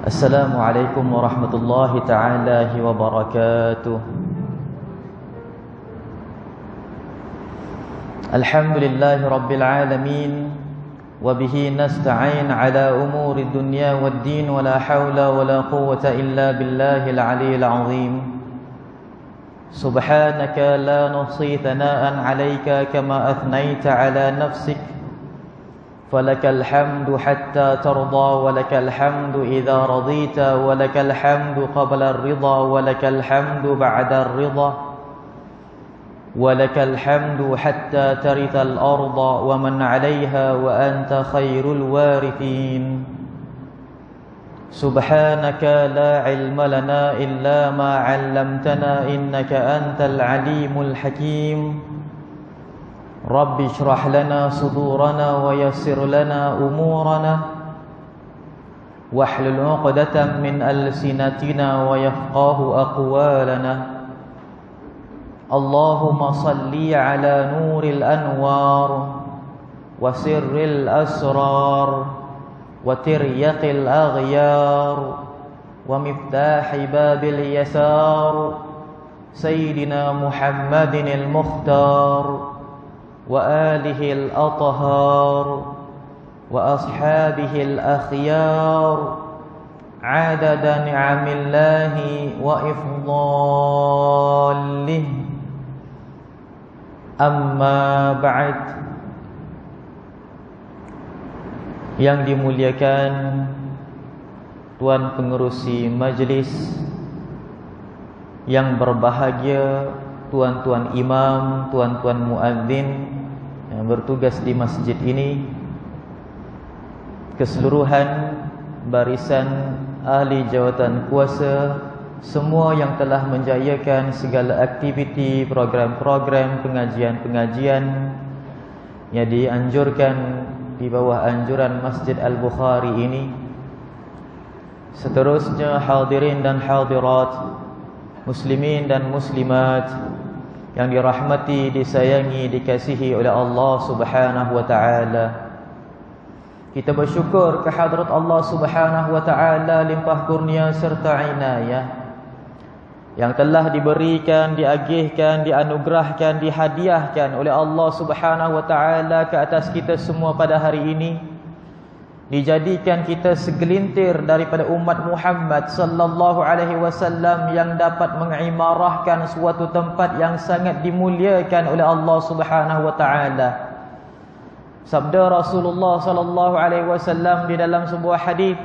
Assalamualaikum warahmatullahi ta'ala wabarakatuh. Alhamdulillahi rabbil alamin, wabihi nasta'in ala umuri dunya wad din, wala hawla wala quwwata illa billahil aliyyil azim. Subhanaka la nuhsi thana'an 'alaika kama athnayta 'ala nafsik, فلك الحمد حتى ترضى ولك الحمد إذا رضيت ولك الحمد قبل الرضا ولك الحمد بعد الرضا ولك الحمد حتى ترث الأرض ومن عليها وأنت خير الوارثين. سبحانك لا علم لنا إلا ما علمتنا إنك أنت العليم الحكيم. رب اشرح لنا صدورنا ويسر لنا أمورنا واحلل عقدة من ألسنتنا ويفقه أقوالنا. اللهم صل على نور الأنوار وسر الأسرار وتريق الأغيار ومفتاح باب اليسار سيدنا محمد المختار وآله الأطهار وأصحابه الأخيار عدد نعم الله وإفضاله. أما بعد. Yang dimuliakan Tuan Pengerusi Majlis, yang berbahagia tuan-tuan imam, tuan-tuan muadzin yang bertugas di masjid ini, keseluruhan barisan ahli jawatan kuasa, semua yang telah menjayakan segala aktiviti, program-program, pengajian-pengajian yang dianjurkan di bawah anjuran Masjid Al-Bukhari ini. Seterusnya hadirin dan hadirat, muslimin dan muslimat yang dirahmati, disayangi, dikasihi oleh Allah Subhanahu wa taala. Kita bersyukur kehadrat Allah Subhanahu wa taala limpah kurnia serta inayah yang telah diberikan, diagihkan, dianugerahkan, dihadiahkan oleh Allah Subhanahu wa taala ke atas kita semua pada hari ini. Dijadikan kita segelintir daripada umat Muhammad sallallahu alaihi wasallam yang dapat mengimarahkan suatu tempat yang sangat dimuliakan oleh Allah Subhanahu wa taala. Sabda Rasulullah sallallahu alaihi wasallam di dalam sebuah hadis,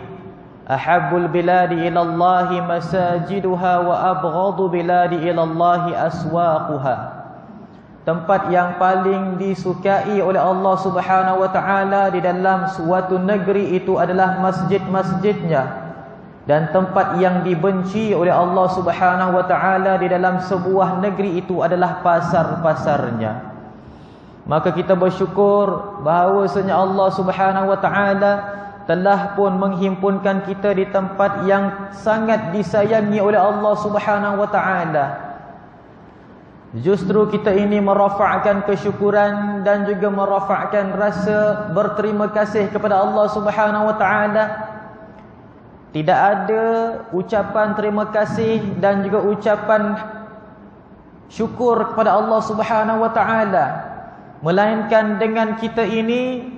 ahabbul biladi ila Allah masajiduha wa abghadu biladi ila Allah aswaquha. Tempat yang paling disukai oleh Allah Subhanahu wa taala di dalam suatu negeri itu adalah masjid-masjidnya, dan tempat yang dibenci oleh Allah Subhanahu wa taala di dalam sebuah negeri itu adalah pasar-pasarnya. Maka kita bersyukur bahawasanya Allah Subhanahu wa taala telah pun menghimpunkan kita di tempat yang sangat disayangi oleh Allah Subhanahu wa taala. Justru kita ini merafa'kan kesyukuran dan juga merafa'kan rasa berterima kasih kepada Allah Subhanahu wa taala. Tidak ada ucapan terima kasih dan juga ucapan syukur kepada Allah Subhanahu wa taala, melainkan dengan kita ini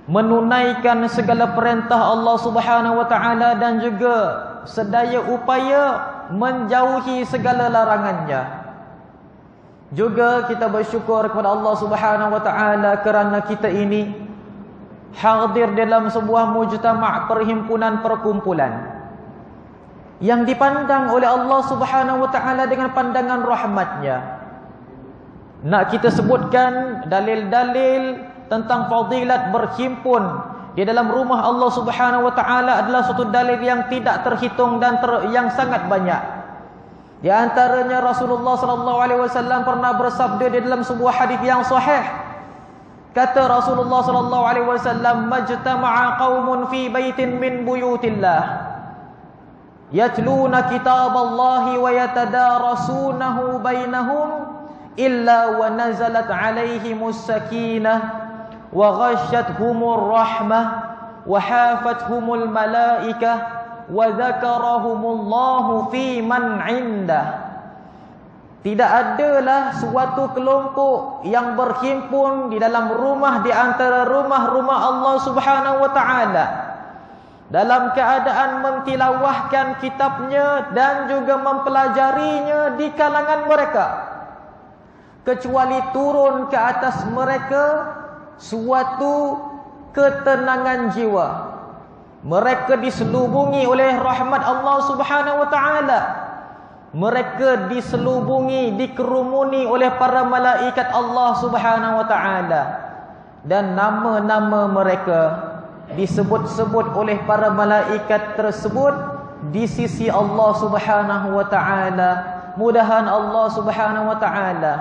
menunaikan segala perintah Allah Subhanahu wa taala dan juga sedaya upaya menjauhi segala larangannya. Juga kita bersyukur kepada Allah Subhanahu wa taala kerana kita ini hadir dalam sebuah mujtama', perhimpunan, perkumpulan yang dipandang oleh Allah Subhanahu wa taala dengan pandangan rahmatnya. Nak kita sebutkan dalil-dalil tentang fadilat berhimpun di dalam rumah Allah Subhanahu wa taala adalah suatu dalil yang tidak terhitung dan yang sangat banyak. Di antaranya Rasulullah sallallahu alaihi wasallam pernah bersabda di dalam sebuah hadis yang sahih. Kata Rasulullah sallallahu alaihi wasallam, "Majtama'a qaumun fi baitin min buyutillah yatluna kitaballahi wa yatadarasunahu bainahum illa wa nazalat alaihimus sakinah wa ghasyyathumur rahmah wa hafathumul malaikah wa dzakarahumullahu fi man 'indah. Tidak adalah suatu kelompok yang berhimpun di dalam rumah di antara rumah-rumah Allah Subhanahu wa taala dalam keadaan mentilawahkan kitabnya dan juga mempelajarinya di kalangan mereka, kecuali turun ke atas mereka suatu ketenangan jiwa. Mereka diselubungi oleh rahmat Allah Subhanahu wa taala. Mereka diselubungi, dikerumuni oleh para malaikat Allah Subhanahu wa taala, dan nama-nama mereka disebut-sebut oleh para malaikat tersebut di sisi Allah Subhanahu wa taala. Mudahan Allah Subhanahu wa taala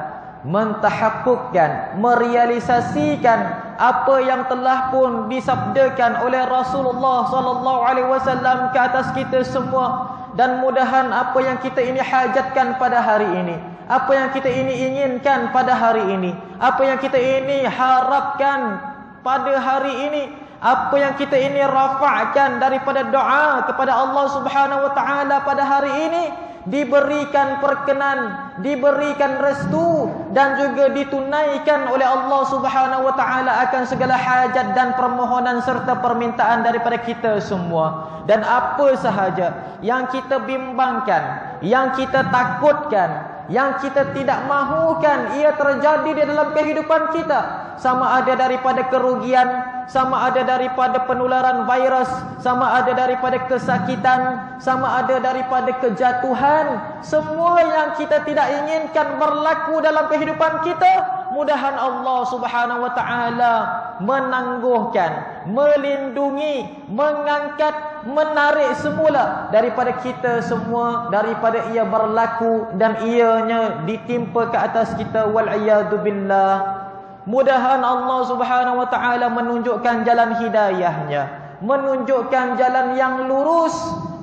mentahaqquqkan, merealisasikan apa yang telah pun disabdakan oleh Rasulullah sallallahu alaihi wasallam ke atas kita semua. Dan mudahan apa yang kita ini hajatkan pada hari ini, apa yang kita ini inginkan pada hari ini, apa yang kita ini harapkan pada hari ini, apa yang kita ini rafa'kan daripada doa kepada Allah Subhanahu wa taala pada hari ini, diberikan perkenan, diberikan restu dan juga ditunaikan oleh Allah Subhanahu wa taala akan segala hajat dan permohonan serta permintaan daripada kita semua. Dan apa sahaja yang kita bimbangkan, yang kita takutkan, yang kita tidak mahukan ia terjadi di dalam kehidupan kita, sama ada daripada kerugian, sama ada daripada penularan virus, sama ada daripada kesakitan, sama ada daripada kejatuhan, semua yang kita tidak inginkan berlaku dalam kehidupan kita, mudahan Allah Subhanahu wa taala menangguhkan, melindungi, mengangkat, menarik semula daripada kita semua, daripada ia berlaku dan ianya ditimpa ke atas kita, wal iyadu billah. Mudahan Allah Subhanahu wa taala menunjukkan jalan hidayahnya, menunjukkan jalan yang lurus,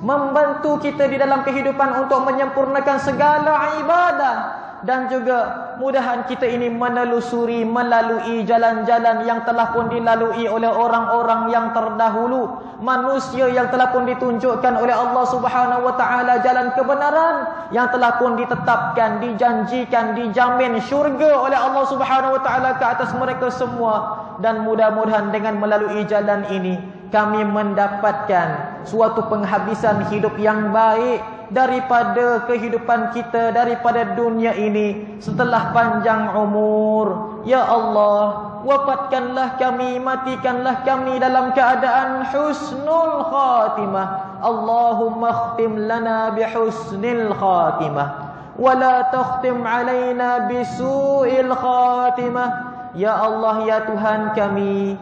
membantu kita di dalam kehidupan untuk menyempurnakan segala ibadah. Dan juga mudahan kita ini menelusuri, melalui jalan-jalan yang telah pun dilalui oleh orang-orang yang terdahulu, manusia yang telah pun ditunjukkan oleh Allah Subhanahu wa taala jalan kebenaran, yang telah pun ditetapkan, dijanjikan, dijamin syurga oleh Allah Subhanahu wa taala ke atas mereka semua. Dan mudah-mudahan dengan melalui jalan ini kami mendapatkan suatu penghabisan hidup yang baik daripada kehidupan kita, daripada dunia ini setelah panjang umur. Ya Allah, wafatkanlah kami, matikanlah kami dalam keadaan husnul khatimah. Allahumma khtim lana bihusnil khatimah, wa la takhtim alaina bisu'il khatimah. Ya Allah, ya Tuhan kami,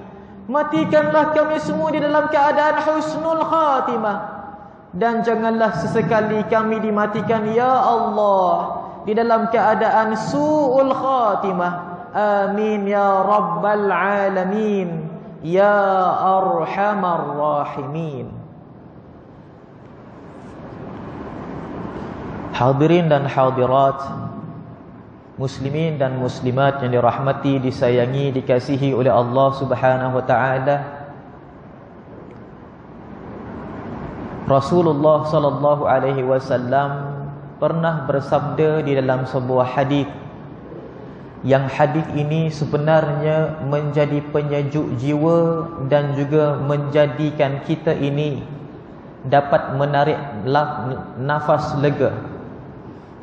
matikanlah kami semua di dalam keadaan husnul khatimah, dan janganlah sesekali kami dimatikan ya Allah di dalam keadaan su'ul khatimah. Amin ya rabbal alamin ya arhamar rahimin. Hadirin dan hadirat, muslimin dan muslimat yang dirahmati, disayangi, dikasihi oleh Allah Subhanahu wa taala. Rasulullah sallallahu alaihi wasallam pernah bersabda di dalam sebuah hadis, yang hadis ini sebenarnya menjadi penyejuk jiwa dan juga menjadikan kita ini dapat menarik nafas lega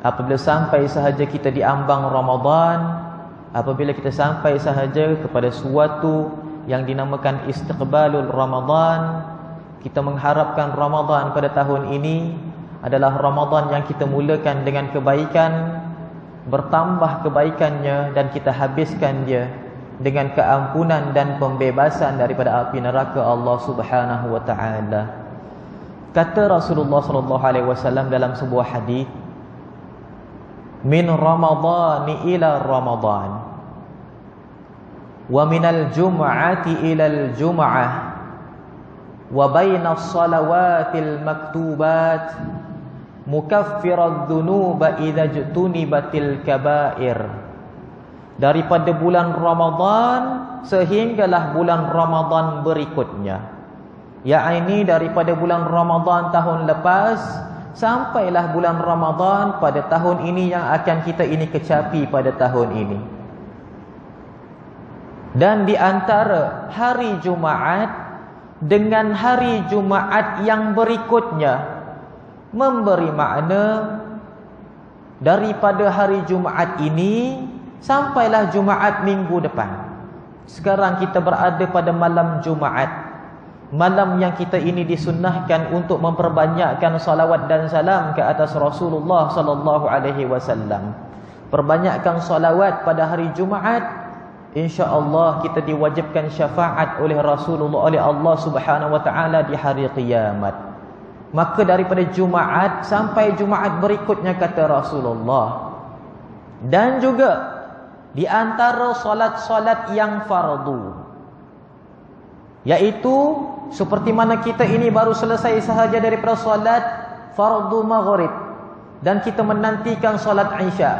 apabila sampai sahaja kita di ambang Ramadan, apabila kita sampai sahaja kepada suatu yang dinamakan istiqbalul Ramadan. Kita mengharapkan Ramadan pada tahun ini adalah Ramadan yang kita mulakan dengan kebaikan, bertambah kebaikannya, dan kita habiskan dia dengan keampunan dan pembebasan daripada api neraka Allah Subhanahu wa taala. Kata Rasulullah sallallahu alaihi wasallam dalam sebuah hadis, min Ramadhani ila Ramadan wa minal jum'ati ilal jum'ah wa bainas salawatil maktubat mukaffirat dhunuba idza jtunibatil kabair. Daripada bulan Ramadan sehinggalah bulan Ramadan berikutnya, yakni daripada bulan Ramadan tahun lepas sampailah bulan Ramadan pada tahun ini yang akan kita ini kecapi pada tahun ini. Dan di antara hari Jumaat dengan hari Jumaat yang berikutnya memberi makna daripada hari Jumaat ini sampailah Jumaat minggu depan. Sekarang kita berada pada malam Jumaat, malam yang kita ini disunnahkan untuk memperbanyakkan salawat dan salam ke atas Rasulullah sallallahu alaihi wasallam. Perbanyakkan salawat pada hari Jumaat, insya-Allah kita diwajibkan syafaat oleh Rasulullah, oleh Allah Subhanahu wa taala di hari kiamat. Maka daripada Jumaat sampai Jumaat berikutnya kata Rasulullah. Dan juga di antara solat-solat yang fardu, yaitu seperti mana kita ini baru selesai sahaja daripada solat fardu maghrib dan kita menantikan solat Isya.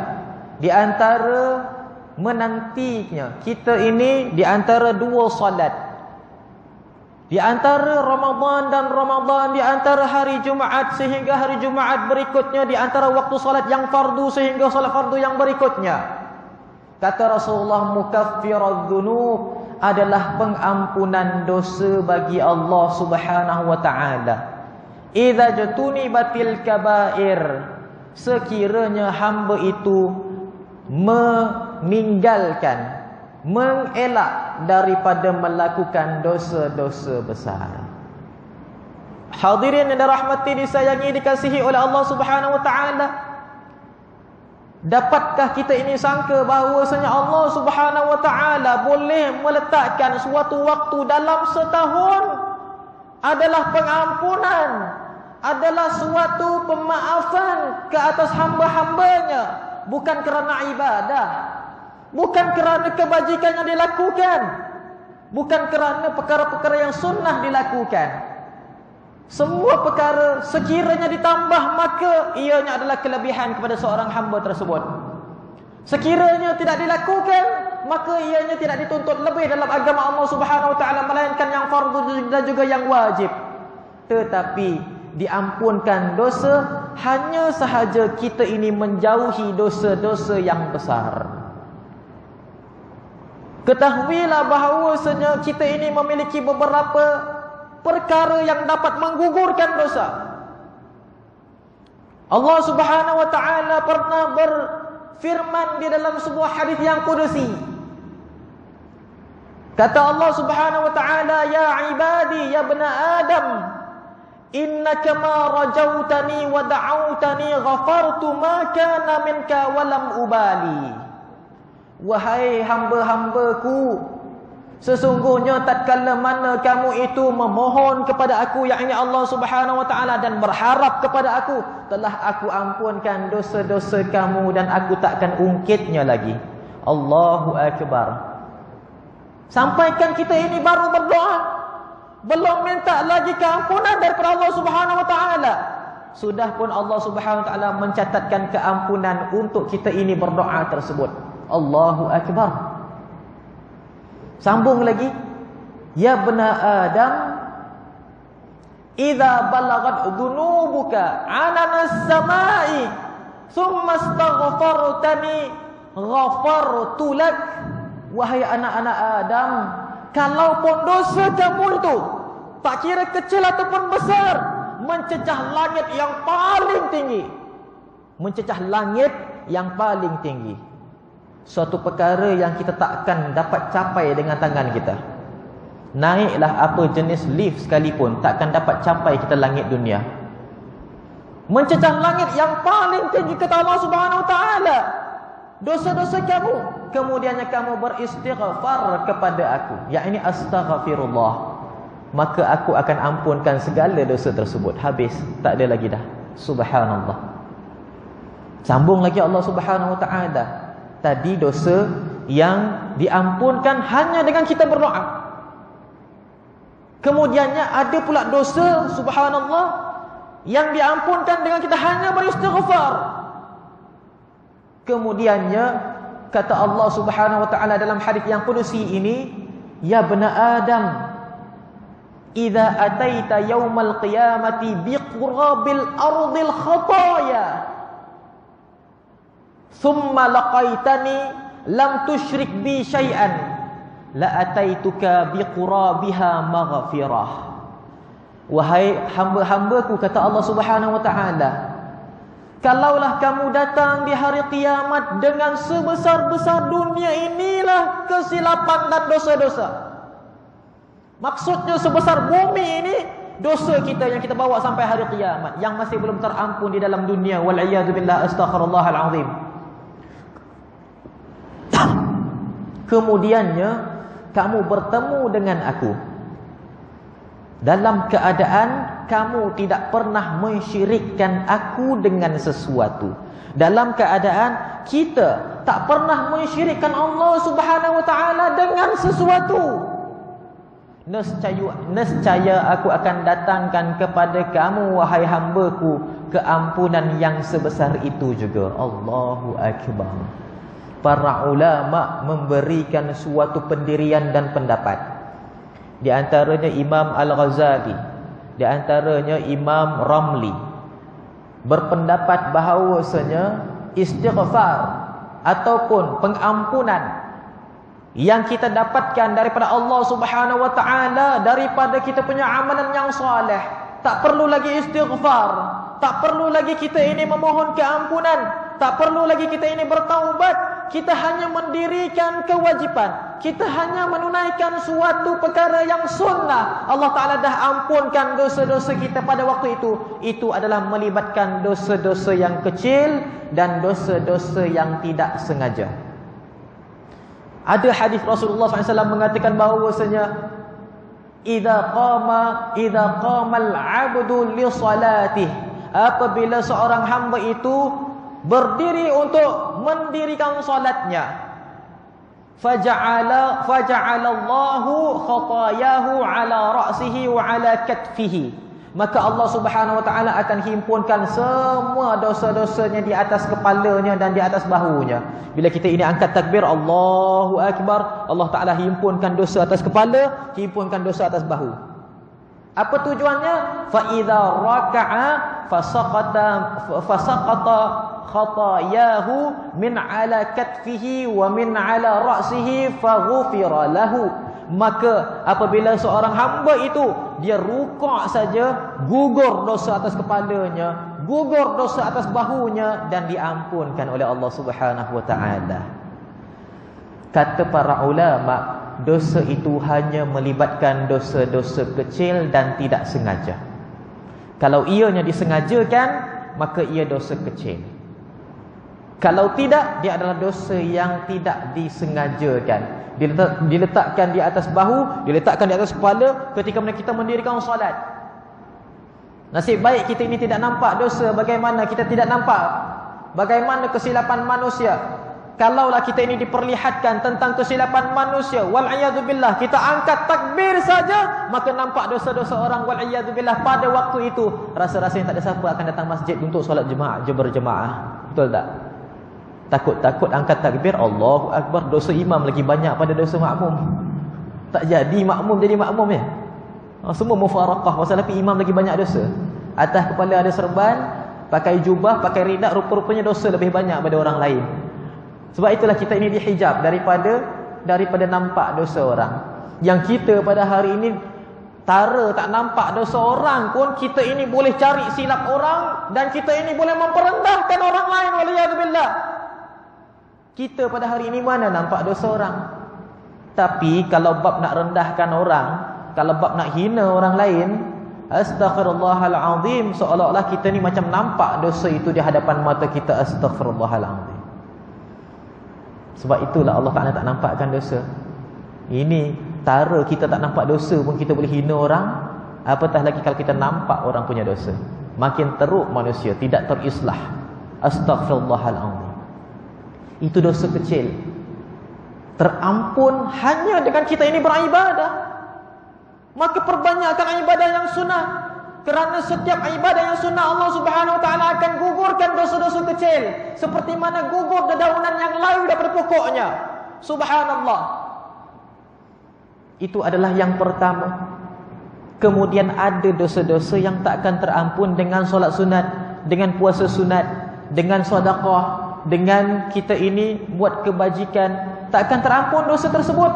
Di antara menantinya kita ini di antara dua solat, di antara Ramadan dan Ramadan, di antara hari Jumaat sehingga hari Jumaat berikutnya, di antara waktu solat yang fardu sehingga solat fardu yang berikutnya. Kata Rasulullah, mukaffiradz dzunub, adalah pengampunan dosa bagi Allah Subhanahu wa taala. Idza jutunibatil kabair, sekiranya hamba itu meninggalkan, mengelak daripada melakukan dosa-dosa besar. Hadirin yang dirahmati, disayangi, dikasihi oleh Allah Subhanahu wa taala, dapatkah kita ini sangka bahawasanya Allah Subhanahu wa taala boleh meletakkan suatu waktu dalam setahun adalah pengampunan, adalah suatu pemaafan ke atas hamba-hambanya, bukan kerana ibadah, bukan kerana kebajikan yang dilakukan, bukan kerana perkara-perkara yang sunnah dilakukan. Semua perkara sekiranya ditambah, maka ianya adalah kelebihan kepada seorang hamba tersebut. Sekiranya tidak dilakukan, maka ianya tidak dituntut lebih dalam agama Allah Subhanahu wa taala, melainkan yang fardu dan juga yang wajib. Tetapi diampunkan dosa hanya sahaja kita ini menjauhi dosa-dosa yang besar. Ketahuilah bahawasanya kita ini memiliki beberapa perkara yang dapat menggugurkan dosa. Allah Subhanahu wa taala pernah berfirman di dalam sebuah hadis yang qudsi. Kata Allah Subhanahu wa taala, ya ibadi ya bani Adam, innaka ma rajautani wa da'autani ghafartu ma kana minka wa lam ubali. Wahai hamba-hambaku, sesungguhnya tatkala mana kamu itu memohon kepada aku, yakni Allah Subhanahu wa taala, dan berharap kepada aku, telah aku ampunkan dosa-dosa kamu dan aku takkan ungkitnya lagi. Allahu akbar. Sampaikan kita ini baru berdoa, belum minta lagi keampunan daripada Allah Subhanahu wa taala, sudah pun Allah Subhanahu wa taala mencatatkan keampunan untuk kita ini berdoa tersebut. Allahu akbar. Sambung lagi, ya bani Adam, idza balagat dhunubuka 'alanas samai thumma astaghfartani ghafartu lak. Wahai anak-anak Adam, kalaupun dosa kamu itu tak kira kecil ataupun besar, mencecah langit yang paling tinggi, mencecah langit yang paling tinggi, suatu perkara yang kita takkan dapat capai dengan tangan kita. Naiklah apa jenis lift sekalipun, takkan dapat capai kita langit dunia. Mencecah langit yang paling tinggi, kata Allah Subhanahu wa taala, dosa-dosa kamu, kemudiannya kamu beristighfar kepada aku, yakni astaghfirullah, maka aku akan ampunkan segala dosa tersebut. Habis, tak ada lagi dah. Subhanallah. Sambung lagi Allah Subhanahu wa taala, tadi dosa yang diampunkan hanya dengan kita berdoa. Kemudiannya ada pula dosa, subhanallah, yang diampunkan dengan kita hanya beristighfar. Kemudiannya kata Allah Subhanahu wa taala dalam hadis yang qudsi ini, ya bani Adam, idza ataita yaumal qiyamati biqurabil ardil khataya thumma laqaitani lam tusyrik bi syai'an la ataituka biqurabiha maghfirah. Wahai hamba-hambaku, kata Allah Subhanahu wa taala, kalaulah kamu datang di hari kiamat dengan sebesar-besar dunia inilah kesilapan dan dosa-dosa. Maksudnya sebesar bumi ini dosa kita yang kita bawa sampai hari kiamat, yang masih belum terampun di dalam dunia. Wal'iyadzubillah, astaghfirullahal azim. Kemudiannya kamu bertemu dengan aku dalam keadaan kamu tidak pernah mensyirikkan aku dengan sesuatu, dalam keadaan kita tak pernah mensyirikkan Allah Subhanahu wa taala dengan sesuatu. Nescaya aku akan datangkan kepada kamu, wahai hambaku, keampunan yang sebesar itu juga. Allahu akbar. Para ulama memberikan suatu pendirian dan pendapat. Di antaranya Imam Al-Ghazali, di antaranya Imam Ramli, berpendapat bahawasanya istighfar ataupun pengampunan yang kita dapatkan daripada Allah Subhanahu wa taala, daripada kita punya amalan yang soleh, tak perlu lagi istighfar, tak perlu lagi kita ini memohon keampunan, tak perlu lagi kita ini bertaubat. Kita hanya mendirikan kewajiban, kita hanya menunaikan suatu perkara yang sunnah, Allah Ta'ala dah ampunkan dosa-dosa kita pada waktu itu. Itu adalah melibatkan dosa-dosa yang kecil dan dosa-dosa yang tidak sengaja. Ada hadis Rasulullah SAW mengatakan bahawasanya idza qamal 'abdu li salatih, apabila seorang hamba itu berdiri untuk mendirikan salatnya, faja'alallahu khatayahu ala ra'sihi wa ala katfihi, maka Allah Subhanahu wa taala akan himpunkan semua dosa-dosanya di atas kepalanya dan di atas bahunya. Bila kita ini angkat takbir Allahu akbar, Allah Taala himpunkan dosa atas kepala, himpunkan dosa atas bahu. Apa tujuannya? Fa idza raka'a fasaqata khatayahu min ala katfihi wa min ala ra'sihi faghufira lahu. Maka apabila seorang hamba itu dia rukuk saja, gugur dosa atas kepalanya, gugur dosa atas bahunya, dan diampunkan oleh Allah Subhanahu wa taala. Kata para ulama, dosa itu hanya melibatkan dosa-dosa kecil dan tidak sengaja. Kalau ianya disengajakan, maka ia dosa kecil. Kalau tidak, dia adalah dosa yang tidak disengajakan. Diletakkan di atas bahu, diletakkan di atas kepala ketika kita mendirikan solat. Nasib baik kita ini tidak nampak dosa, bagaimana kita tidak nampak bagaimana kesilapan manusia. Kalaulah kita ini diperlihatkan tentang kesilapan manusia, wal'iyadzubillah, kita angkat takbir saja, maka nampak dosa-dosa orang, wal'iyadzubillah. Pada waktu itu rasa-rasanya tak ada siapa akan datang masjid untuk solat jemaah, berjemaah. Betul tak? Takut-takut angkat takbir Allahu akbar, dosa imam lagi banyak pada dosa makmum. Tak jadi makmum jadi makmum ya. Semua mufaraqah, pasal imam lagi banyak dosa. Atas kepala ada serban, pakai jubah, pakai ridak, rupa-rupanya dosa lebih banyak pada orang lain. Sebab itulah kita ini dihijab daripada nampak dosa orang. Yang kita pada hari ini tara tak nampak dosa orang pun, kita ini boleh cari silap orang, dan kita ini boleh memperendahkan orang lain, waliyadzubillah. Kita pada hari ini mana nampak dosa orang. Tapi kalau bab nak rendahkan orang, kalau bab nak hina orang lain, astaghfirullahalazim, seolah-olah kita ni macam nampak dosa itu di hadapan mata kita. Astaghfirullahalazim. Sebab itulah Allah Ta'ala tak nampakkan dosa. Ini tara kita tak nampak dosa pun kita boleh hina orang, apatah lagi kalau kita nampak orang punya dosa. Makin teruk manusia, tidak terislah. Astaghfirullahalazim. Itu dosa kecil, terampun hanya dengan kita ini beribadah. Maka perbanyakkan ibadah yang sunnah, kerana setiap ibadah yang sunnah Allah Subhanahu wa taala akan gugurkan dosa-dosa kecil, seperti mana gugur dedaunan yang layu daripada pokoknya. Subhanallah. Itu adalah yang pertama. Kemudian ada dosa-dosa yang tak akan terampun dengan solat sunat, dengan puasa sunat, dengan sedekah, dengan kita ini buat kebajikan, tak akan terampun dosa tersebut.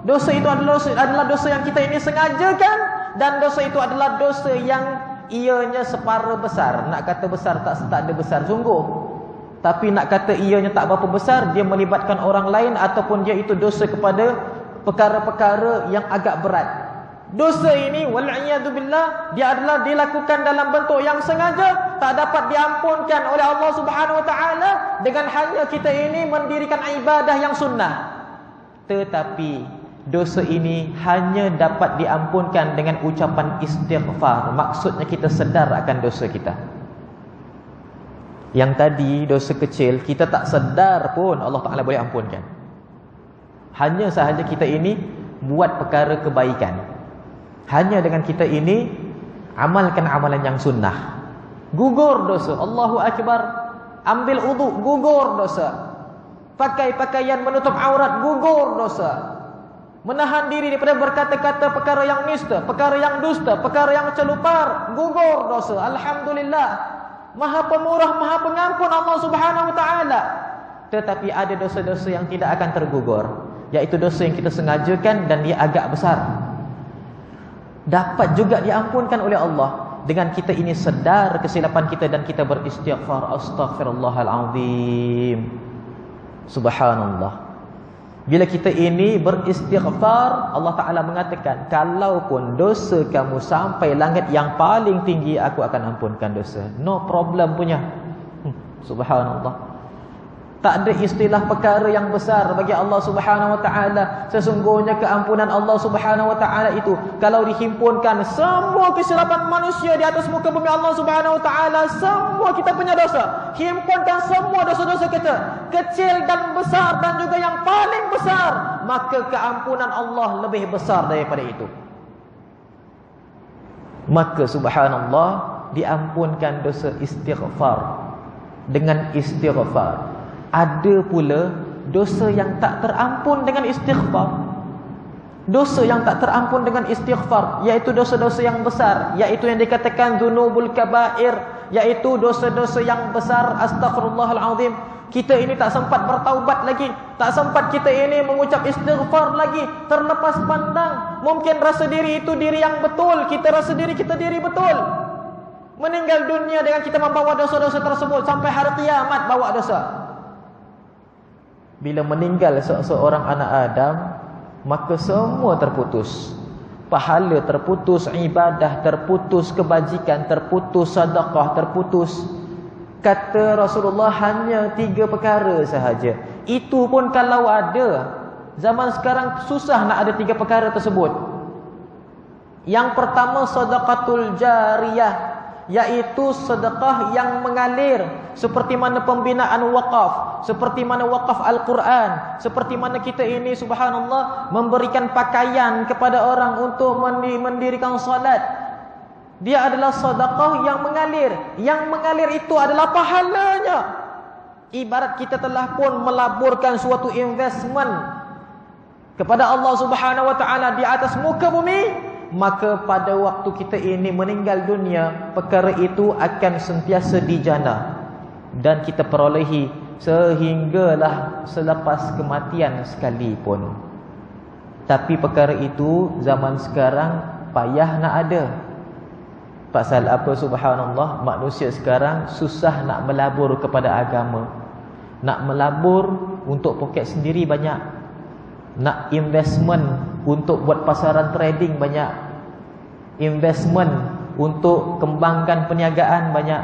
Dosa itu adalah dosa yang kita ini sengajakan, dan dosa itu adalah dosa yang ianya separa besar. Nak kata besar tak ada besar sungguh. Tapi nak kata ianya tak berapa besar, dia melibatkan orang lain ataupun dia itu dosa kepada perkara-perkara yang agak berat. Dosa ini wal'iyadzubillah, dia adalah dilakukan dalam bentuk yang sengaja, tak dapat diampunkan oleh Allah Subhanahu wa taala dengan hanya kita ini mendirikan ibadah yang sunnah. Tetapi dosa ini hanya dapat diampunkan dengan ucapan istighfar. Maksudnya kita sedar akan dosa kita. Yang tadi dosa kecil kita tak sedar pun Allah Taala boleh ampunkan. Hanya sahaja kita ini buat perkara kebaikan. Hanya dengan kita ini amalkan amalan yang sunnah, gugur dosa. Allahu Akbar, ambil wudu, gugur dosa. Pakai pakaian menutup aurat, gugur dosa. Menahan diri daripada berkata-kata perkara yang nista, perkara yang dusta, perkara yang celupar, gugur dosa. Alhamdulillah, Maha Pemurah, Maha Pengampun Allah Subhanahu wa taala. Tetapi ada dosa-dosa yang tidak akan tergugur, yaitu dosa yang kita sengajakan dan dia agak besar. Dapat juga diampunkan oleh Allah dengan kita ini sedar kesilapan kita dan kita beristighfar. Astaghfirullahalazim. Subhanallah. Bila kita ini beristighfar, Allah Ta'ala mengatakan, kalaupun dosa kamu sampai langit yang paling tinggi, aku akan ampunkan dosa. No problem punya. Subhanallah. Tak ada istilah perkara yang besar bagi Allah Subhanahu wa taala. Sesungguhnya keampunan Allah Subhanahu wa taala itu kalau dihimpunkan semua kesilapan manusia di atas muka bumi Allah Subhanahu wa taala, semua kita punya dosa, himpunkan semua dosa-dosa kita, kecil dan besar dan juga yang paling besar, maka keampunan Allah lebih besar daripada itu. Maka subhanallah, diampunkan dosa istighfar dengan istighfar. Ada pula dosa yang tak terampun dengan istighfar. Dosa yang tak terampun dengan istighfar, yaitu dosa-dosa yang besar, yaitu yang dikatakan dzunubul kabair, yaitu dosa-dosa yang besar. Astaghfirullahalazim. Kita ini tak sempat bertaubat lagi, tak sempat kita ini mengucap istighfar lagi, terlepas pandang. Mungkin rasa diri itu diri yang betul, kita rasa diri kita diri betul. Meninggal dunia dengan kita membawa dosa-dosa tersebut sampai hari kiamat bawa dosa. Bila meninggal seorang anak Adam, maka semua terputus. Pahala terputus, ibadah terputus, kebajikan terputus, sedekah terputus. Kata Rasulullah hanya 3 perkara sahaja. Itu pun kalau ada. Zaman sekarang susah nak ada 3 perkara tersebut. Yang pertama sedekatul jariyah, yaitu sedekah yang mengalir, seperti mana pembinaan wakaf, seperti mana wakaf Al-Quran, seperti mana kita ini subhanallah memberikan pakaian kepada orang untuk mendirikan salat. Dia adalah sedekah yang mengalir. Yang mengalir itu adalah pahalanya. Ibarat kita telah pun melaburkan suatu investment kepada Allah Subhanahu wa taala di atas muka bumi, maka pada waktu kita ini meninggal dunia, perkara itu akan sentiasa dijana dan kita perolehi sehinggalah selepas kematian sekalipun. Tapi perkara itu zaman sekarang payah nak ada. Pasal apa subhanallah, manusia sekarang susah nak melabur kepada agama. Nak melabur untuk poket sendiri banyak. Nak investment untuk buat pasaran trading banyak. Investment untuk kembangkan perniagaan banyak.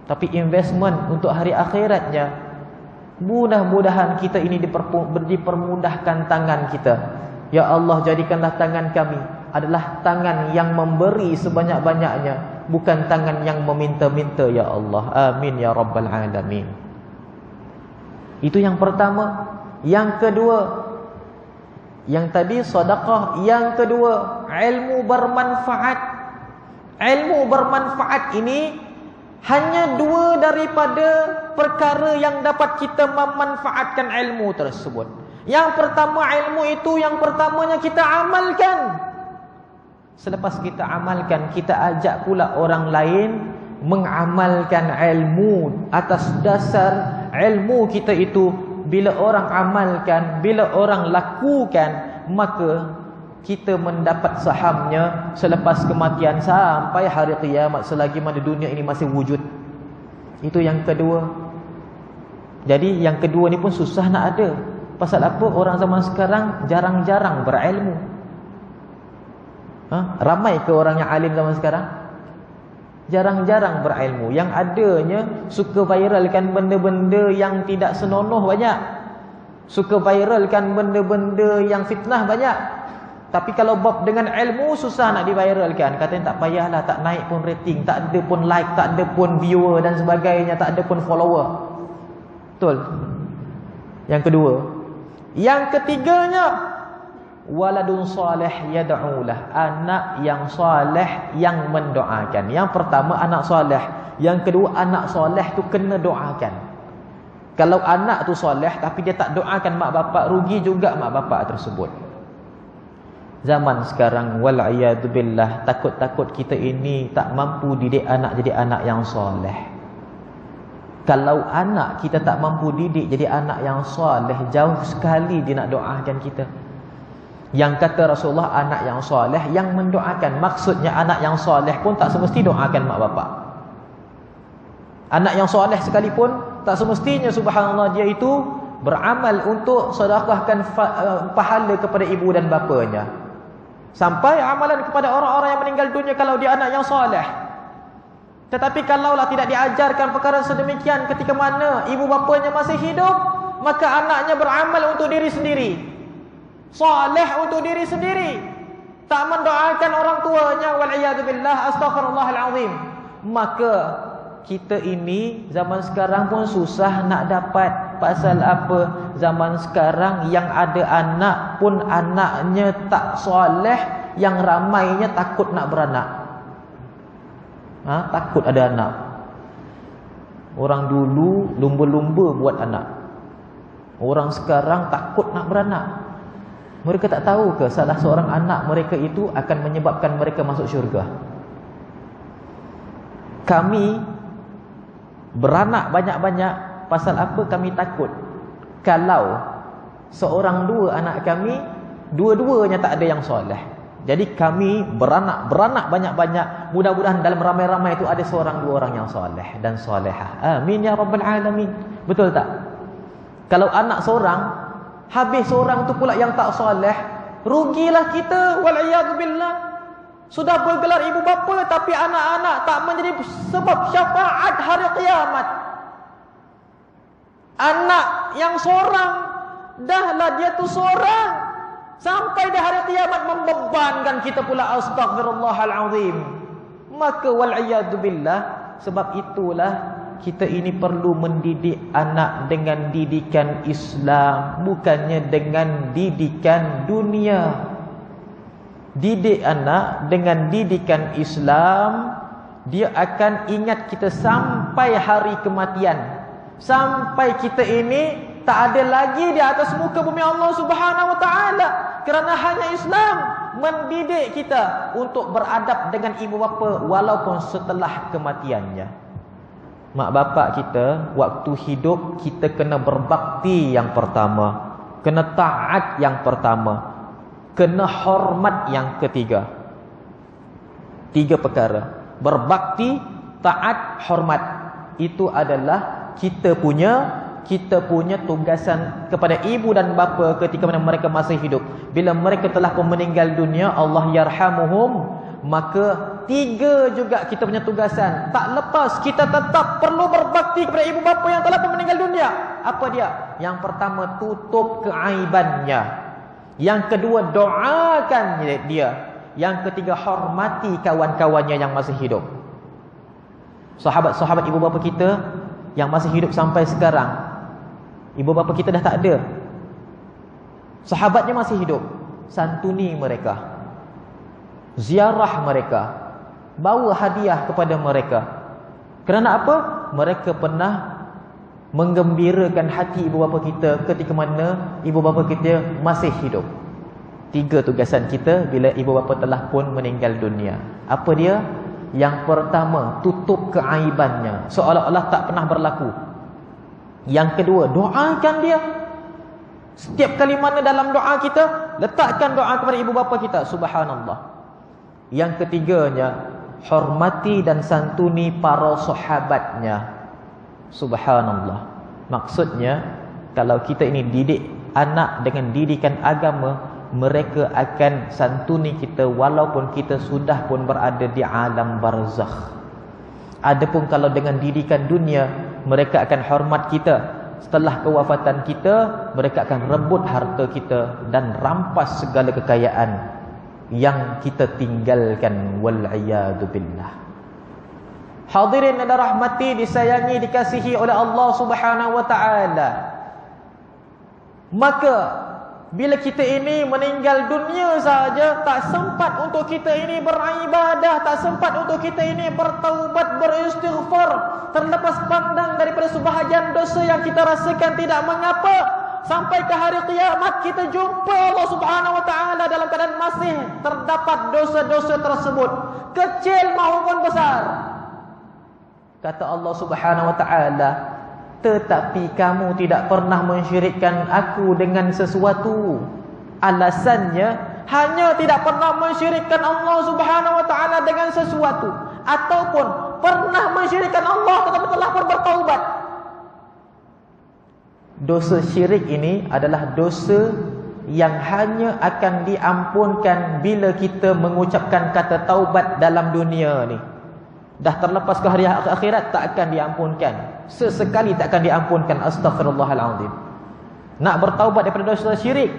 Tapi investment untuk hari akhiratnya, mudah-mudahan kita ini dipermudahkan tangan kita. Ya Allah, jadikanlah tangan kami adalah tangan yang memberi sebanyak-banyaknya, bukan tangan yang meminta-minta. Ya Allah, amin ya rabbal alamin. Itu yang pertama. Yang kedua, yang tadi sedekah, yang kedua ilmu bermanfaat. Ilmu bermanfaat ini hanya 2 daripada perkara yang dapat kita memanfaatkan ilmu tersebut. Yang pertama ilmu itu, yang pertamanya kita amalkan. Selepas kita amalkan, kita ajak pula orang lain mengamalkan ilmu atas dasar ilmu kita itu. Bila orang amalkan, bila orang lakukan, maka kita mendapat sahamnya selepas kematian sampai hari kiamat selagi mana dunia ini masih wujud. Itu yang kedua. Jadi yang kedua ni pun susah nak ada. Pasal apa? Orang zaman sekarang jarang-jarang berilmu. Ramai ke orang yang alim zaman sekarang? Jarang-jarang berilmu. Yang adanya suka viralkan benda-benda yang tidak senonoh banyak. Suka viralkan benda-benda yang fitnah banyak. Tapi kalau bab dengan ilmu susah nak diviralkan. Katanya tak payahlah, tak naik pun rating, tak ada pun like, tak ada pun viewer dan sebagainya, tak ada pun follower. Betul. Yang kedua. Yang ketiganya, waladun salih yad'ulah, anak yang soleh yang mendoakan. Yang pertama anak soleh, yang kedua anak soleh tu kena doakan. Kalau anak tu soleh tapi dia tak doakan mak bapak, rugi juga mak bapak tersebut. Zaman sekarang wal'iyadzubillah, takut-takut kita ini tak mampu didik anak jadi anak yang soleh. Kalau anak kita tak mampu didik jadi anak yang soleh, jauh sekali dia nak doakan kita. Yang kata Rasulullah, anak yang soleh yang mendoakan. Maksudnya anak yang soleh pun tak semesti doakan mak bapak. Anak yang soleh sekalipun tak semestinya subhanallah dia itu beramal untuk sedekahkan pahala kepada ibu dan bapanya. Sampai amalan kepada orang-orang yang meninggal dunia kalau dia anak yang soleh. Tetapi kalaulah tidak diajarkan perkara sedemikian ketika mana ibu bapanya masih hidup, maka anaknya beramal untuk diri sendiri, soleh untuk diri sendiri, tak mendoakan orang tuanya, wal'iyadzubillah, astaghfirullahalazim. Maka kita ini zaman sekarang pun susah nak dapat. Pasal apa? Zaman sekarang yang ada anak pun anaknya tak soleh, yang ramainya takut nak beranak. Takut ada anak. Orang dulu lumba-lumba buat anak. Orang sekarang takut nak beranak. Mereka tak tahu ke salah seorang anak mereka itu akan menyebabkan mereka masuk syurga. Kami beranak banyak-banyak. Pasal apa? Kami takut kalau seorang dua anak kami, dua-duanya tak ada yang soleh. Jadi kami beranak banyak-banyak. Mudah-mudahan dalam ramai-ramai itu ada seorang dua orang yang soleh dan solehah. Amin ya rabbal alamin. Betul tak? Kalau anak seorang, habis seorang tu pula yang tak soleh, rugilah kita, wal'iyadzubillah. Sudah bergelar ibu bapa tapi anak-anak tak menjadi sebab syafaat hari kiamat. Anak yang seorang, dahlah dia tu seorang, sampai di hari kiamat membebankan kita pula, astaghfirullahalazim. Maka wal'iyadzubillah, sebab itulah kita ini perlu mendidik anak dengan didikan Islam, bukannya dengan didikan dunia. Didik anak dengan didikan Islam, dia akan ingat kita sampai hari kematian. Sampai kita ini tak ada lagi di atas muka bumi Allah Subhanahu wa taala. Kerana hanya Islam mendidik kita untuk beradab dengan ibu bapa walaupun setelah kematiannya. Mak bapak kita waktu hidup, kita kena berbakti yang pertama, kena taat yang pertama, kena hormat yang ketiga. 3 perkara. Berbakti, taat, hormat. Itu adalah kita punya tugasan kepada ibu dan bapa ketika mana mereka masih hidup. Bila mereka telah pun meninggal dunia, Allah yarhamuhum, maka 3 juga kita punya tugasan. Tak lepas, kita tetap perlu berbakti kepada ibu bapa yang telah pun meninggal dunia. Apa dia? Yang pertama, tutup keaibannya. Yang kedua, doakan dia. Yang ketiga, hormati kawan-kawannya yang masih hidup. Sahabat-sahabat ibu bapa kita yang masih hidup sampai sekarang, ibu bapa kita dah tak ada, sahabatnya masih hidup, santuni mereka, ziarah mereka, bawa hadiah kepada mereka. Kerana apa? Mereka pernah menggembirakan hati ibu bapa kita ketika mana ibu bapa kita masih hidup. 3 tugasan kita bila ibu bapa telah pun meninggal dunia. Apa dia? Yang pertama, tutup keaibannya seolah-olah tak pernah berlaku. Yang kedua, doakan dia. Setiap kali mana dalam doa kita, letakkan doa kepada ibu bapa kita. Subhanallah. Yang ketiganya, hormati dan santuni para sahabatnya. Subhanallah. Maksudnya, kalau kita ini didik anak dengan didikan agama, mereka akan santuni kita walaupun kita sudah pun berada di alam barzakh. Adapun kalau dengan didikan dunia, mereka akan hormat kita. Setelah kewafatan kita, mereka akan rebut harta kita dan rampas segala kekayaan yang kita tinggalkan. Wal'iyadu billah. Hadirin dan rahmati, disayangi, dikasihi oleh Allah Subhanahu wa ta'ala. Maka bila kita ini meninggal dunia saja, tak sempat untuk kita ini beribadah, tak sempat untuk kita ini bertaubat, beristighfar, terlepas pandang daripada sebahagian dosa yang kita rasakan tidak mengapa. Sampai ke hari kiamat kita jumpa Allah Subhanahu wa ta'ala dalam keadaan masih terdapat dosa-dosa tersebut, kecil maupun besar. Kata Allah Subhanahu wa ta'ala, tetapi kamu tidak pernah mensyirikkan aku dengan sesuatu. Alasannya, hanya tidak pernah mensyirikkan Allah Subhanahu wa ta'ala dengan sesuatu, ataupun pernah mensyirikkan Allah tetapi telah bertaubat. Dosa syirik ini adalah dosa yang hanya akan diampunkan bila kita mengucapkan kata taubat dalam dunia ni. Dah terlepas ke hari akhirat tak akan diampunkan. Sesekali tak akan diampunkan. Astaghfirullahaladzim. Nak bertaubat daripada dosa syirik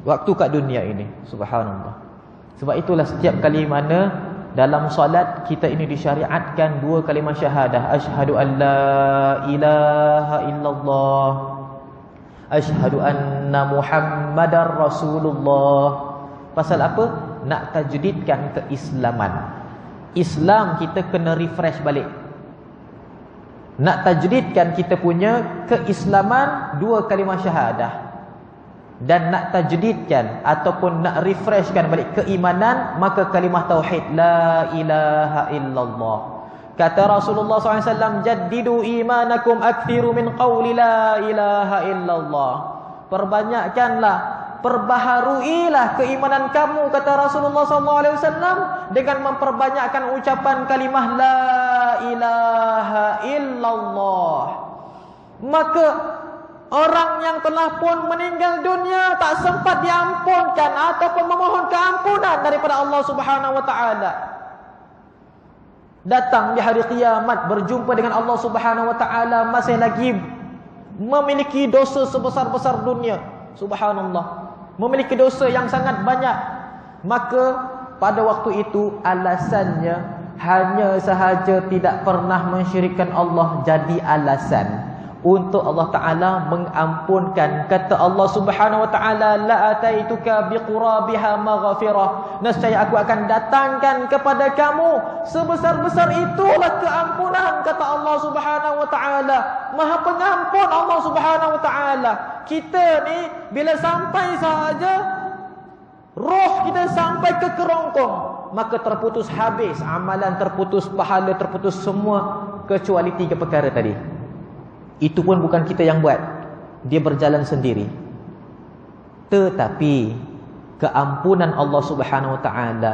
waktu kat dunia ini. Subhanallah. Sebab itulah setiap kali mana dalam solat kita ini disyariatkan 2 kalimah syahadah. Asyhadu an la ilaha illallah, asyhadu anna Muhammadar Rasulullah. Pasal apa? Nak tajdidkan keislaman. Islam kita kena refresh balik. Nak tajdidkan kita punya keislaman 2 kalimah syahadah. Dan nak tajdidkan ataupun nak refreshkan balik keimanan, maka kalimah tauhid la ilaha illallah. Kata Rasulullah SAW, jaddidu imanakum akthiru min qawli la ilaha illallah. Perbanyakkanlah, perbaharuilah keimanan kamu, kata Rasulullah SAW, dengan memperbanyakkan ucapan kalimah la ilaha illallah. Maka orang yang telah pun meninggal dunia tak sempat diampunkan ataupun memohon keampunan daripada Allah Subhanahu wa ta'ala. Datang di hari kiamat berjumpa dengan Allah Subhanahu wa ta'ala masih lagi memiliki dosa sebesar-besar dunia. Subhanallah. Memiliki dosa yang sangat banyak. Maka pada waktu itu alasannya hanya sahaja tidak pernah mensyirikkan Allah jadi alasan untuk Allah Ta'ala mengampunkan. Kata Allah Subhanahu wa ta'ala, la ataituka biqurabiha maghfirah, nescaya aku akan datangkan kepada kamu sebesar-besar itulah keampunan. Kata Allah Subhanahu wa ta'ala, Maha Pengampun Allah Subhanahu wa ta'ala. Kita ni bila sampai sahaja roh kita sampai ke kerongkong, maka terputus habis amalan, terputus pahala, terputus semua, kecuali 3 perkara tadi. Itu pun bukan kita yang buat, dia berjalan sendiri. Tetapi keampunan Allah Subhanahu wa ta'ala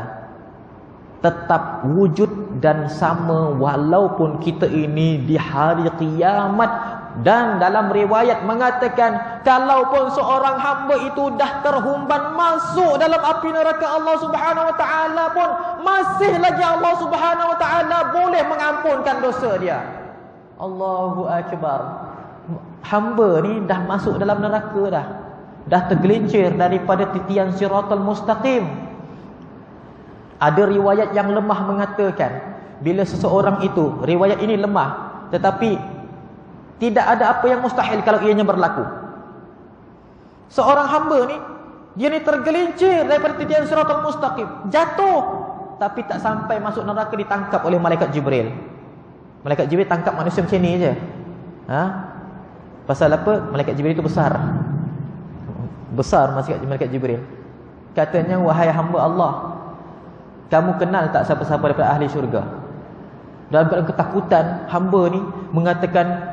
tetap wujud dan sama walaupun kita ini di hari kiamat. Dan dalam riwayat mengatakan, kalaupun seorang hamba itu dah terhumban masuk dalam api neraka Allah Subhanahu wa ta'ala pun, masih lagi Allah Subhanahu wa ta'ala boleh mengampunkan dosa dia. Allahu Akbar. Hamba ni dah masuk dalam neraka dah tergelincir daripada titian siratal mustaqim. Ada riwayat yang lemah mengatakan, bila seseorang itu, riwayat ini lemah, tetapi tidak ada apa yang mustahil kalau ianya berlaku. Seorang hamba ni, dia ni tergelincir daripada titian siratal mustaqim, jatuh, tapi tak sampai masuk neraka ditangkap oleh malaikat Jibril. Malaikat Jibril tangkap manusia macam ni je. Pasal apa? Malaikat Jibril itu besar. Besar malaikat Jibril. Katanya, wahai hamba Allah, kamu kenal tak siapa-siapa daripada ahli syurga? Dalam keadaan ketakutan, hamba ni mengatakan,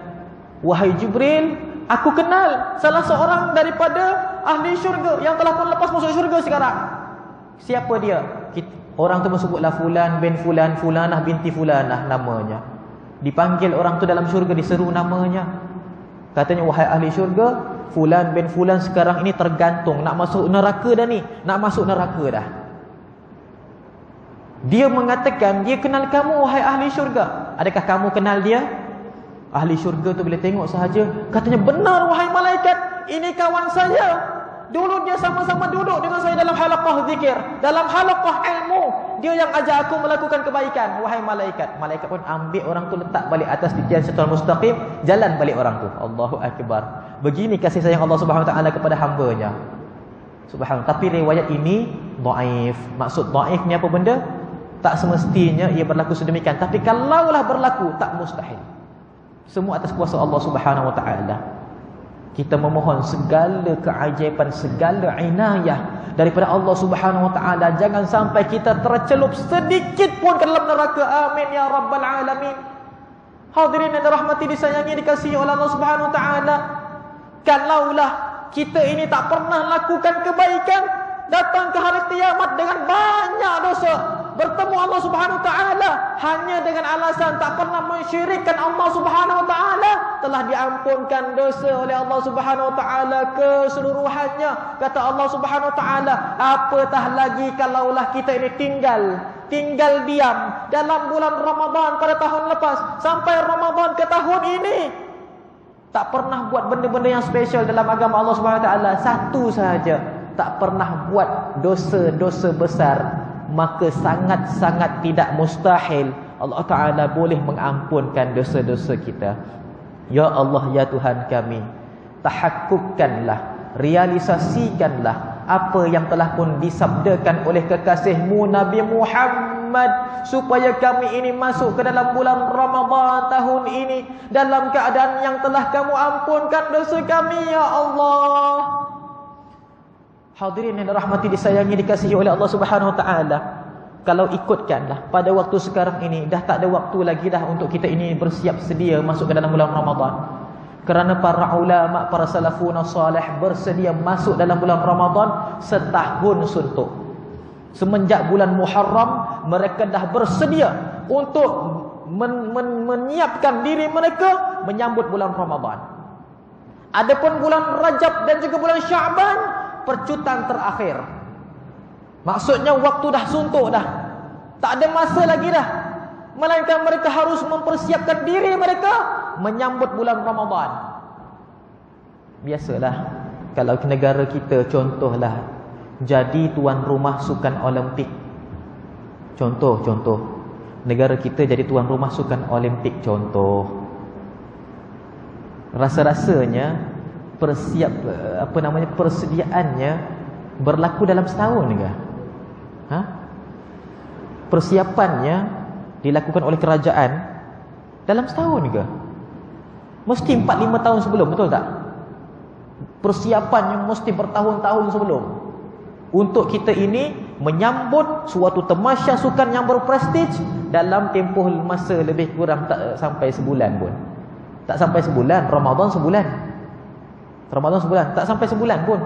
wahai Jibril, aku kenal salah seorang daripada ahli syurga yang telah pun lepas masuk syurga sekarang. Siapa dia? Orang tu sebutlah fulan bin fulan, fulanah binti fulanah namanya. Dipanggil orang tu dalam syurga, diseru namanya. Katanya, wahai ahli syurga, fulan bin fulan sekarang ini tergantung nak masuk neraka dah ni, nak masuk neraka dah. Dia mengatakan, dia kenal kamu wahai ahli syurga. Adakah kamu kenal dia? Ahli syurga tu bila tengok sahaja, katanya, benar wahai malaikat, ini kawan saya. Dulu dia sama-sama duduk dengan saya dalam halaqah zikir, dalam halaqah ilmu. Dia yang ajak aku melakukan kebaikan. Wahai malaikat. Malaikat pun ambil orang tu, letak balik atas titian siratal mustaqim, jalan balik orang tu. Allahu akbar. Begini kasih sayang Allah Subhanahu wa taala kepada hamba-Nya. Subhanallah. Tapi riwayat ini dhaif. Maksud dhaif ni apa benda? Tak semestinya ia berlaku sedemikian. Tapi kalaulah berlaku, tak mustahil. Semua atas kuasa Allah Subhanahu wa taala. Kita memohon segala keajaiban, segala inayah daripada Allah Subhanahu wa taala. Jangan sampai kita tercelup sedikit pun ke dalam neraka. Amin ya rabbal alamin. Hadirin yang dirahmati, disayangi, dikasihi oleh Allah Subhanahu wa taala. Kalaulah kita ini tak pernah lakukan kebaikan, datang ke hari kiamat dengan banyak dosa, bertemu Allah Subhanahu wa taala hanya dengan alasan tak pernah mensyirikkan Allah Subhanahu wa taala, telah diampunkan dosa oleh Allah Subhanahu wa taala keseluruhannya. Kata Allah Subhanahu wa taala, apatah lagi kalaulah kita ini tinggal diam dalam bulan Ramadan pada tahun lepas sampai Ramadan ke tahun ini, tak pernah buat benda-benda yang spesial dalam agama Allah Subhanahu wa taala. Satu sahaja, tak pernah buat dosa-dosa besar, maka sangat-sangat tidak mustahil Allah Ta'ala boleh mengampunkan dosa-dosa kita. Ya Allah, ya Tuhan kami, tahakkukkanlah, realisasikanlah apa yang telah pun disabdakan oleh kekasih-Mu Nabi Muhammad, supaya kami ini masuk ke dalam bulan Ramadan tahun ini dalam keadaan yang telah Kamu ampunkan dosa kami, ya Allah. Hadirin yang dirahmati, disayangi, dikasihi oleh Allah Subhanahu wa taala. Kalau ikutkanlah pada waktu sekarang ini, dah tak ada waktu lagi dah untuk kita ini bersiap sedia masuk ke dalam bulan Ramadan. Kerana para ulama, para salafun salih bersedia masuk dalam bulan Ramadan setahun suntuk. Semenjak bulan Muharram, mereka dah bersedia untuk menyiapkan diri mereka menyambut bulan Ramadan. Adapun bulan Rajab dan juga bulan Sya'ban, percutan terakhir. Maksudnya waktu dah suntuk dah, tak ada masa lagi dah, melainkan mereka harus mempersiapkan diri mereka menyambut bulan Ramadan. Biasalah kalau negara kita, contohlah, jadi tuan rumah sukan Olimpik. Contoh negara kita jadi tuan rumah sukan Olimpik, contoh. Rasa-rasanya persediaannya berlaku dalam setahun ke? Persiapannya dilakukan oleh kerajaan dalam setahun ke? Mesti 4-5 tahun sebelum, betul tak? Persiapannya mesti bertahun-tahun sebelum untuk kita ini menyambut suatu tamasya sukan yang berprestij dalam tempoh masa lebih kurang tak sampai sebulan pun. Tak sampai sebulan, Ramadan sebulan, tak sampai sebulan pun.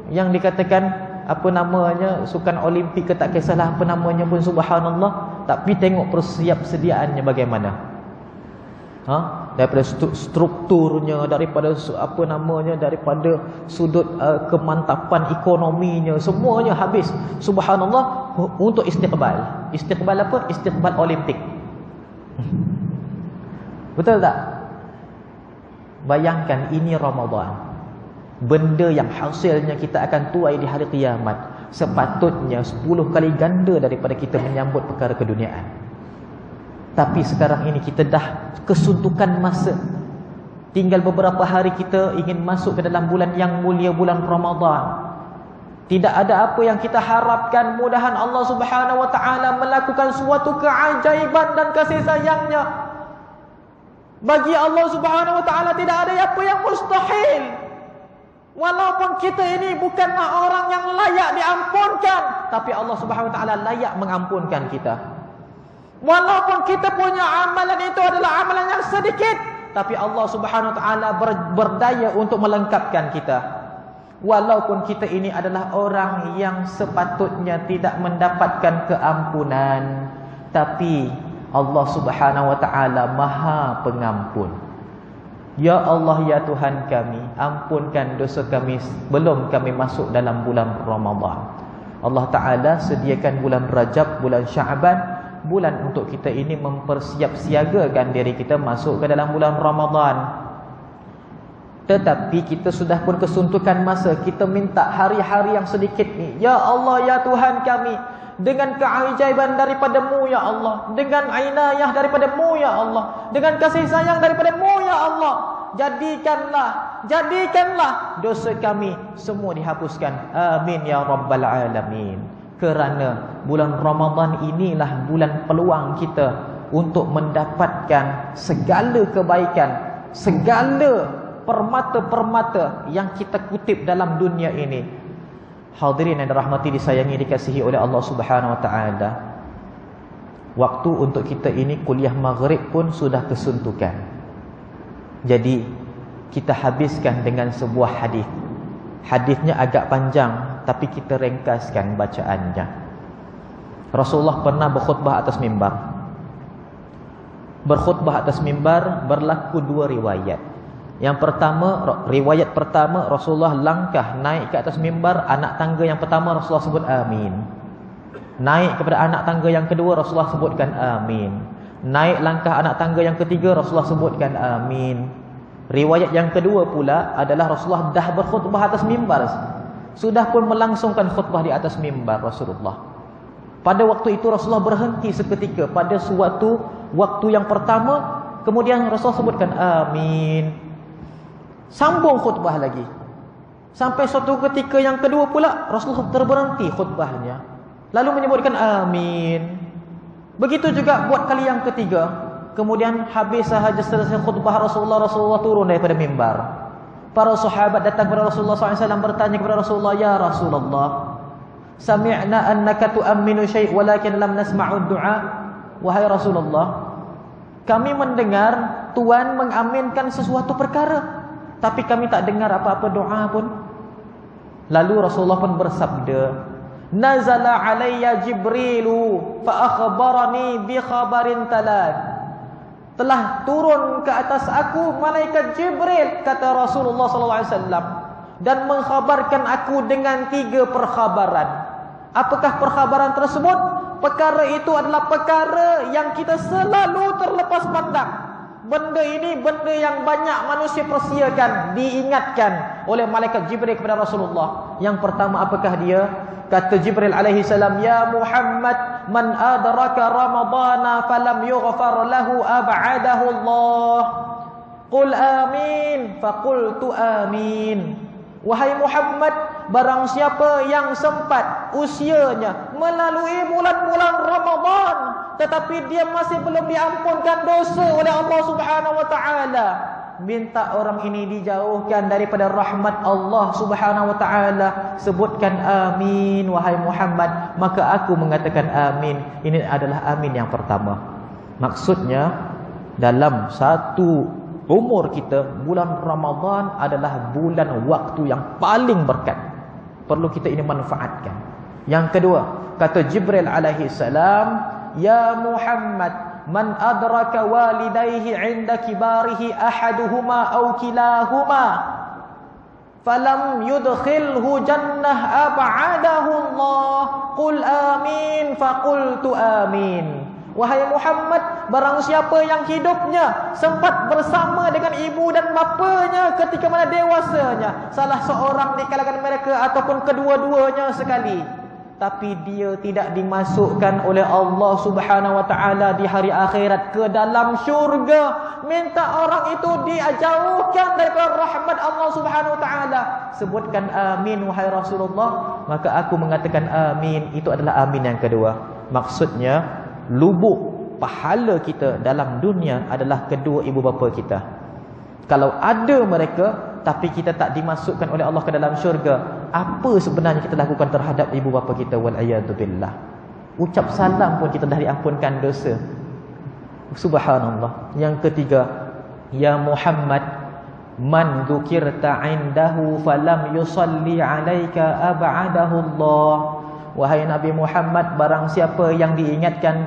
Yang dikatakan apa namanya sukan Olimpik ke tak kisahlah apa namanya pun, subhanallah, tapi tengok persediaannya bagaimana. Daripada strukturnya, daripada apa namanya, daripada sudut kemantapan ekonominya, semuanya habis, subhanallah, untuk istiqbal apa? Istiqbal Olimpik. Betul tak? Bayangkan, ini Ramadan, benda yang hasilnya kita akan tuai di hari kiamat, sepatutnya 10 kali ganda daripada kita menyambut perkara keduniaan. Tapi sekarang ini kita dah kesuntukan masa. Tinggal beberapa hari kita ingin masuk ke dalam bulan yang mulia, bulan Ramadan. Tidak ada apa yang kita harapkan, mudahan Allah Subhanahu wa taala melakukan suatu keajaiban dan kasih sayangnya. Bagi Allah Subhanahu wa taala tidak ada apa yang mustahil. Walaupun kita ini bukanlah orang yang layak diampunkan, tapi Allah Subhanahu wa taala layak mengampunkan kita. Walaupun kita punya amalan itu adalah amalan yang sedikit, tapi Allah Subhanahu wa taala berdaya untuk melengkapkan kita. Walaupun kita ini adalah orang yang sepatutnya tidak mendapatkan keampunan, tapi Allah Subhanahu wa taala Maha Pengampun. Ya Allah, ya Tuhan kami, ampunkan dosa kami sebelum kami masuk dalam bulan Ramadan. Allah Ta'ala sediakan bulan Rajab, bulan Sya'ban, bulan untuk kita ini mempersiap-siagakan diri kita masuk ke dalam bulan Ramadan. Tetapi kita sudah pun kesuntukan masa, kita minta hari-hari yang sedikit ni, ya Allah, ya Tuhan kami, dengan keajaiban daripada-Mu ya Allah, dengan inayah daripada-Mu ya Allah, dengan kasih sayang daripada-Mu ya Allah, jadikanlah dosa kami semua dihapuskan. Amin ya rabbal alamin. Kerana bulan Ramadan inilah bulan peluang kita untuk mendapatkan segala kebaikan, segala permata-permata yang kita kutip dalam dunia ini. Hadirin yang dirahmati, disayangi, dikasihi oleh Allah Subhanahu wa taala. Waktu untuk kita ini kuliah maghrib pun sudah kesuntukan. Jadi kita habiskan dengan sebuah hadis. Hadisnya agak panjang, tapi kita ringkaskan bacaannya. Rasulullah pernah berkhutbah atas mimbar. Berkhutbah atas mimbar berlaku dua riwayat. Yang pertama, riwayat pertama, Rasulullah langkah naik ke atas mimbar. Anak tangga yang pertama Rasulullah sebut amin. Naik kepada anak tangga yang kedua, Rasulullah sebutkan amin. Naik langkah anak tangga yang ketiga, Rasulullah sebutkan amin. Riwayat yang kedua pula adalah Rasulullah dah berkhutbah atas mimbar, sudah pun melangsungkan khutbah di atas mimbar Rasulullah. Pada waktu itu Rasulullah berhenti seketika pada suatu waktu yang pertama, kemudian Rasulullah sebutkan amin. Sambung khutbah lagi. Sampai suatu ketika yang kedua pula Rasulullah terberhenti khutbahnya, lalu menyebutkan amin. Begitu juga buat kali yang ketiga. Kemudian habis sahaja selesai khutbah Rasulullah turun daripada mimbar. Para sahabat datang kepada Rasulullah SAW bertanya kepada Rasulullah, ya Rasulullah, sami'na annaka tu'amminu syai' walakin lam nasma'u du'a. Wahai Rasulullah, kami mendengar Tuhan mengaminkan sesuatu perkara, tapi kami tak dengar apa-apa doa pun. Lalu Rasulullah pun bersabda, nazala alayya Jibrilu fa akhbarani bi khabarin talat. Telah turun ke atas aku malaikat Jibril, kata Rasulullah SAW, dan mengkhabarkan aku dengan 3 perkhabaran. Apakah perkhabaran tersebut? Perkara itu adalah perkara yang kita selalu terlepas pandang. Benda ini benda yang banyak manusia persiakan, diingatkan oleh malaikat Jibril kepada Rasulullah. Yang pertama, apakah dia? Kata Jibril alaihi salam, ya Muhammad, man adraka ramadana falam yughfar lahu ab'adahu Allah. Qul amin. Faqultu amin. Wahai Muhammad, barang siapa yang sempat usianya melalui bulan-bulan Ramadan, tetapi dia masih belum diampunkan dosa oleh Allah Subhanahu wa taala, minta orang ini dijauhkan daripada rahmat Allah Subhanahu wa taala. Sebutkan amin wahai Muhammad, maka aku mengatakan amin. Ini adalah amin yang pertama. Maksudnya, dalam satu umur kita, bulan Ramadan adalah bulan waktu yang paling berkat. Perlu kita ini manfaatkan. Yang kedua, kata Jibril alaihi salam, ya Muhammad, man adraka walidayhi 'inda kibarihi ahaduhuma aw kilahuma falam yudkhilhu jannah ab'adahu Allah. Qul amin. Faqultu amin. Wahai Muhammad, barang siapa yang hidupnya sempat bersama dengan ibu dan bapanya ketika mana dewasanya, salah seorang di kalangan mereka ataupun kedua-duanya sekali, tapi dia tidak dimasukkan oleh Allah Subhanahu wa taala di hari akhirat ke dalam syurga, minta orang itu dijauhkan daripada rahmat Allah Subhanahu wa taala. Sebutkan amin wahai Rasulullah, maka aku mengatakan amin. Itu adalah amin yang kedua. Maksudnya, lubuk pahala kita dalam dunia adalah kedua ibu bapa kita. Kalau ada mereka, tapi kita tak dimasukkan oleh Allah ke dalam syurga, apa sebenarnya kita lakukan terhadap ibu bapa kita? Wal'iyadzubillah. Ucap salam pun kita dah diampunkan dosa. Subhanallah. Yang ketiga, ya Muhammad, man dzukirta indahu falam yusalli alaika ab'adahu Allah. Wahai Nabi Muhammad, barang siapa yang diingatkan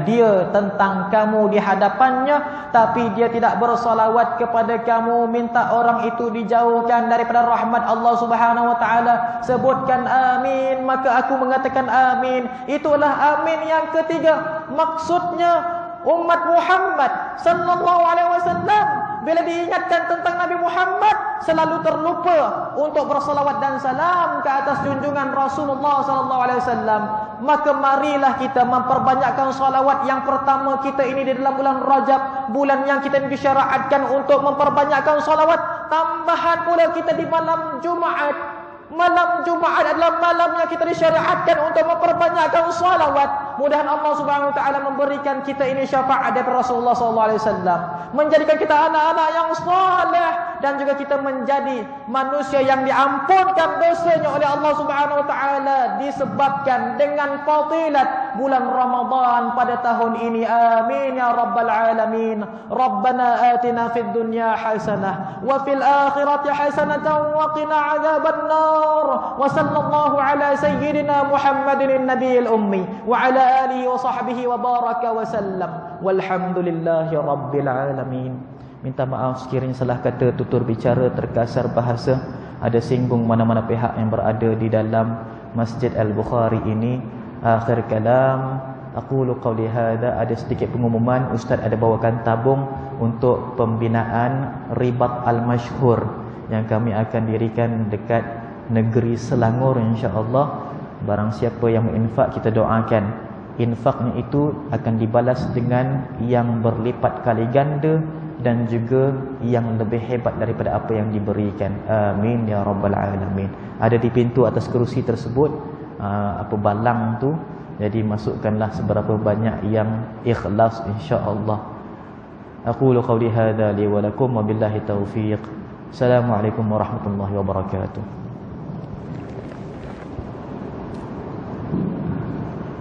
dia tentang kamu di hadapannya, tapi dia tidak bersolawat kepada kamu, minta orang itu dijauhkan daripada rahmat Allah Subhanahu wa taala. Sebutkan amin, maka aku mengatakan amin. Itulah amin yang ketiga. Maksudnya umat Muhammad sallallahu alaihi wasallam bila diingatkan tentang Nabi Muhammad selalu terlupa untuk bersalawat dan salam ke atas junjungan Rasulullah sallallahu alaihi wasallam. Maka marilah kita memperbanyakkan salawat. Yang pertama, kita ini di dalam bulan Rajab, bulan yang kita disyariatkan untuk memperbanyakkan salawat. Tambahan pula kita di malam Jumaat. Malam Jumaat adalah malam yang kita disyariatkan untuk memperbanyakkan salawat. Mudah Allah Subhanahu wa taala memberikan kita ini syafaat daripada Rasulullah sallallahu alaihi wasallam, menjadikan kita anak-anak yang saleh, dan juga kita menjadi manusia yang diampunkan dosanya oleh Allah Subhanahu wa taala disebabkan dengan fadilat bulan Ramadan pada tahun ini. Amin ya rabbal alamin. Rabbana atina fid dunya hasanah wa fil akhirati hasanatan wa qina adzabannar. Wa sallallahu ala sayyidina Muhammadin nabiyil ummi wa ala alihi wa sahbihi wa baraka wa sallam. Walhamdulillahi rabbil alamin. Minta maaf sekiranya salah kata, tutur bicara, terkasar bahasa, ada singgung mana-mana pihak yang berada di dalam Masjid Al-Bukhari ini. Akhir kalam, aqulu qawli hadha. Ada sedikit pengumuman, Ustaz ada bawakan tabung untuk pembinaan Ribat Al-Mashhur yang kami akan dirikan dekat negeri Selangor, insya-Allah. Barang siapa yang menginfak, kita doakan infaknya itu akan dibalas dengan yang berlipat kali ganda dan juga yang lebih hebat daripada apa yang diberikan. Amin ya rabbal alamin. Ada di pintu atas kerusi tersebut apa balang tu, jadi masukkanlah seberapa banyak yang ikhlas, insya-Allah. Aqulu qawli hadza li wa lakum wa billahi taufiq. Assalamualaikum warahmatullahi wabarakatuh.